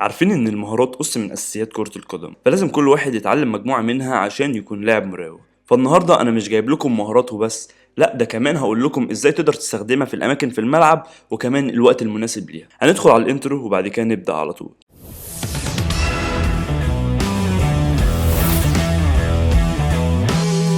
عارفين ان المهارات قص من اساسيات كرة القدم، فلازم كل واحد يتعلم مجموعة منها عشان يكون لاعب مراوغ. فالنهاردة انا مش جايب لكم مهارات وبس، لا ده كمان هقول لكم ازاي تقدر تستخدمها في الاماكن في الملعب، وكمان الوقت المناسب ليها. هندخل على الانترو وبعد كده نبدأ على طول.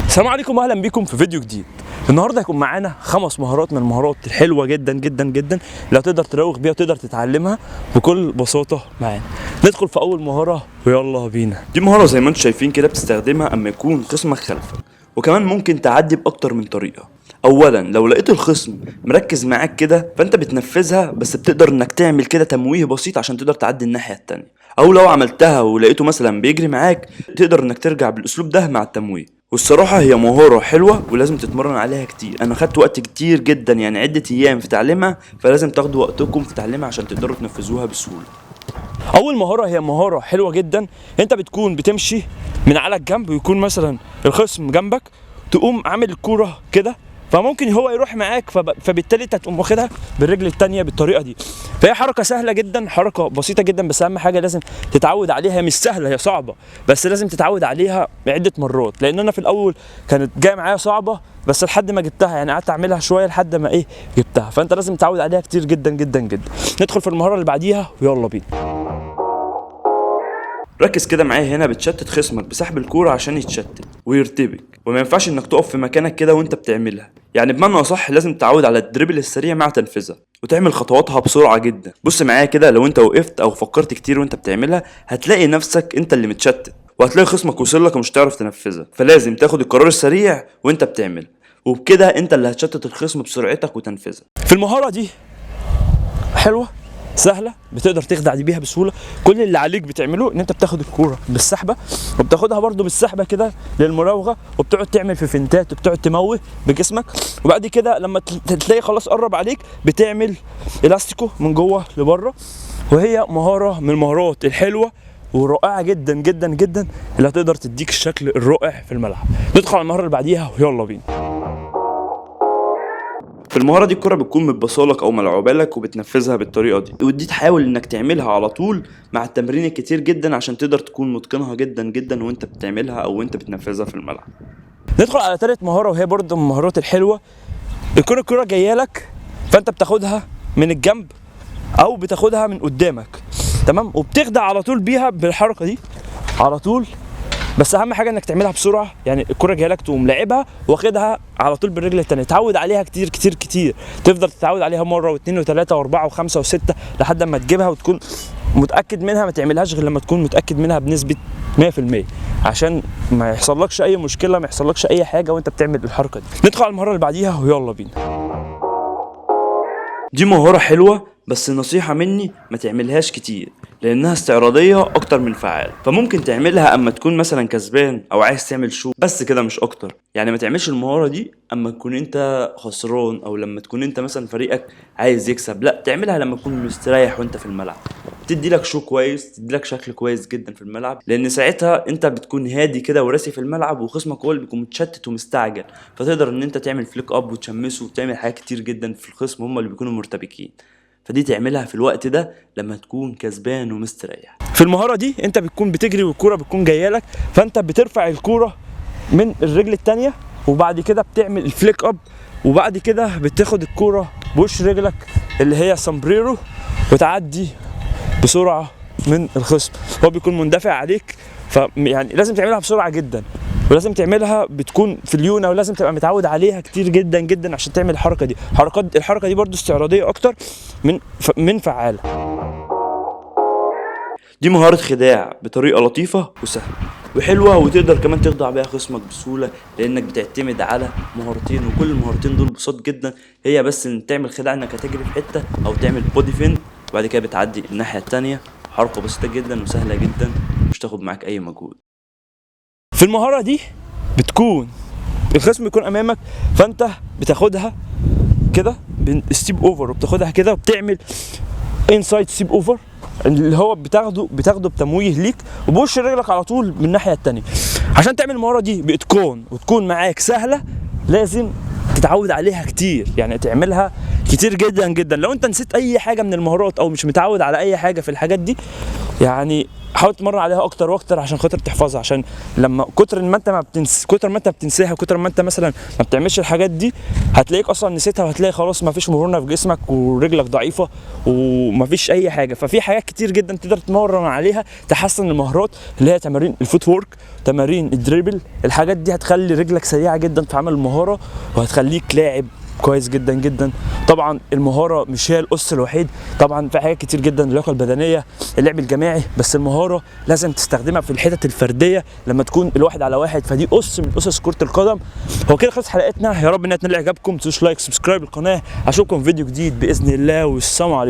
السلام عليكم واهلا بيكم في فيديو جديد. النهارده هيكون معانا 5 مهارات من المهارات الحلوه جدا جدا جدا اللي هتقدر تراوغ بيها وتقدر تتعلمها بكل بساطه معانا. ندخل في اول مهاره ويلا بينا. دي مهاره زي ما انتم شايفين كده بتستخدمها اما يكون خصمك خلفك، وكمان ممكن تعدي باكتر من طريقه. اولا لو لقيت الخصم مركز معاك كده فانت بتنفذها، بس بتقدر انك تعمل كده تمويه بسيط عشان تقدر تعدي الناحيه التانيه. او لو عملتها ولقيته مثلا بيجري معاك تقدر انك ترجع بالاسلوب ده مع التمويه. والصراحة هي مهارة حلوة ولازم تتمرن عليها كتير. انا خدت وقت كتير جدا، يعني عدة ايام في تعليمها، فلازم تاخدوا وقتكم في تعليمها عشان تقدروا تنفذوها بسهولة. اول مهارة هي مهارة حلوة جدا. انت بتكون بتمشي من على الجنب ويكون مثلا الخصم جنبك، تقوم عامل الكورة كده، فممكن هو يروح معاك فبالتالي انت تقوم واخدها بالرجل التانية بالطريقة دي. فهي حركة سهلة جدا، حركة بسيطة جدا، بس أهم حاجة لازم تتعود عليها. هي مش سهلة، هي صعبة، بس لازم تتعود عليها عدة مرات، لأن أنا في الأول كانت جاية معايا صعبة، بس لحد ما جبتها يعني قعدت أعملها شوية لحد ما جبتها. فأنت لازم تتعود عليها كتير جدا جدا جدا. ندخل في المهارة اللي بعديها ويلا بينا. ركز كده معايا هنا، بتشتت خصمك بسحب الكورة عشان يتشتت ويرتبك، وما ينفعش انك تقف في مكانك كده وانت بتعملها. يعني بمعنى اصح لازم تتعود على الدريبل السريع مع تنفيذها وتعمل خطواتها بسرعة جدا. بص معايا كده، لو انت وقفت او فكرت كتير وانت بتعملها هتلاقي نفسك انت اللي متشتت، وهتلاقي خصمك وصل لك ومش تعرف تنفذها. فلازم تاخد القرار السريع وانت بتعمل، وبكده انت اللي هتشتت الخصم بسرعتك وتنفذها. في المهارة دي حلوة سهله، بتقدر تخدع بيها بسهوله. كل اللي عليك بتعمله ان انت بتاخد الكوره بالسحبه، وبتاخدها برده بالسحبه كده للمراوغه، وبتقعد تعمل في فنتات وبتقعد تموه بجسمك. وبعد كده لما تلاقي خلاص قرب عليك بتعمل الاستيكو من جوه لبره. وهي مهاره من المهارات الحلوه ورائعه جدا جدا جدا اللي هتقدر تديك الشكل الرائع في الملعب. ندخل على المهاره اللي بعديها ويلا بينا. في المهارة دي الكرة بتكون متبصالك او ملعوبالك وبتنفذها بالطريقة دي، ودي تحاول انك تعملها على طول مع التمرين الكتير جدا عشان تقدر تكون متقنها جدا جدا وانت بتعملها او انت بتنفذها في الملعب. ندخل على ثالث مهارة وهي برضه من المهارات الحلوة. الكرة جاية لك، فانت بتاخدها من الجنب او بتاخدها من قدامك، تمام، وبتخدع على طول بيها بالحركة دي على طول. بس اهم حاجه انك تعملها بسرعه، يعني الكره جايه لك تقوم لاعبها واخدها على طول بالرجل الثانيه. تعود عليها كتير كتير كتير، تفضل تتعود عليها مره واثنين وثلاثه واربعه وخمسه وسته لحد ما تجيبها وتكون متاكد منها. ما تعملهاش غير لما تكون متاكد منها بنسبه 100%، عشان ما يحصلكش اي مشكله، ما يحصلكش اي حاجه وانت بتعمل الحركه دي. ندخل على المهاره اللي بعديها ويلا بينا. دي مهاره حلوه، بس نصيحة مني ما تعملهاش كتير لانها استعراضية اكتر من فعال. فممكن تعملها اما تكون مثلا كسبان او عايز تعمل شو، بس كده مش اكتر. يعني ما تعملش المهارة دي اما تكون انت خسران او لما تكون انت مثلا فريقك عايز يكسب، لا تعملها لما تكون مستريح وانت في الملعب. تدي لك شو كويس، تدي لك شكل كويس جدا في الملعب، لان ساعتها انت بتكون هادي كده وراسي في الملعب، وخصمك هو اللي بيكون متشتت ومستعجل، فتقدر ان انت تعمل فليك اب وتشمسه وتعمل حاجات كتير جدا في الخصم، هم اللي بيكونوا مرتبكين. فدي تعملها في الوقت ده لما تكون كسبان ومستريح. في المهارة دي انت بتكون بتجري والكورة بتكون جايه لك، فانت بترفع الكورة من الرجل التانية، وبعد كده بتعمل الفليك اب، وبعد كده بتاخد الكورة بوش رجلك اللي هي سامبريرو وتعدي بسرعة من الخصم. هو بيكون مندفع عليك، فيعني لازم تعملها بسرعة جدا، ولازم تعملها بتكون في اليونة، ولازم تبقى متعود عليها كتير جدا جدا عشان تعمل الحركة دي. الحركة دي برضو استعراضية اكتر من فعالة. دي مهارة خداع بطريقة لطيفة وسهلة وحلوة، وتقدر كمان تخدع بيها خصمك بسهولة، لانك بتعتمد على مهارتين، وكل المهارتين دول بسيط جدا. هي بس ان تعمل خداع انك هتجري في حتة او تعمل بودي فين، وبعد كده بتعدي الناحية التانية. حركة بسيطة جدا وسهلة جدا، مش تاخد معاك اي مجهود. في المهارة دي بتكون الخصم يكون امامك، فانت بتاخدها كده بالستيب اوفر، وبتاخدها كده وبتعمل انسايد ستيب اوفر اللي هو بتاخده بتمويه ليك وبوش رجلك على طول من الناحيه الثانيه. عشان تعمل المهاره دي باتقان وتكون معاك سهله، لازم تتعود عليها كتير، يعني تعملها كتير جدا جدا. لو انت نسيت اي حاجه من المهارات او مش متعود على اي حاجه في الحاجات دي، يعني حاول تمرن عليها اكتر واكتر عشان خاطر تحفظها، عشان لما كتر ما انت بتنساها، كتر ما انت مثلا ما بتعملش الحاجات دي، هتلاقيك اصلا نسيتها، وهتلاقي خلاص ما فيش مرونه في جسمك ورجلك ضعيفه وما فيش اي حاجه. ففي حاجات كتير جدا تقدر تمرن عليها تحسن المهارات، اللي هي تمارين الفوت وورك، تمارين الدريبل. الحاجات دي هتخلي رجلك سريعه جدا في عمل المهاره، وهتخليك لاعب كويس جدا جدا. طبعا المهاره مش هي الأس الوحيد، طبعا في حاجات كتير جدا، اللياقه البدنيه، اللعب الجماعي، بس المهاره لازم تستخدمها في الحتت الفرديه لما تكون الواحد على واحد، فدي أس من أسس كرة القدم. هو كده خلص حلقتنا، يا رب انها تنال اعجابكم. ما تنسوش لايك، سبسكرايب القناه. اشوفكم في فيديو جديد باذن الله، والسلام عليكم.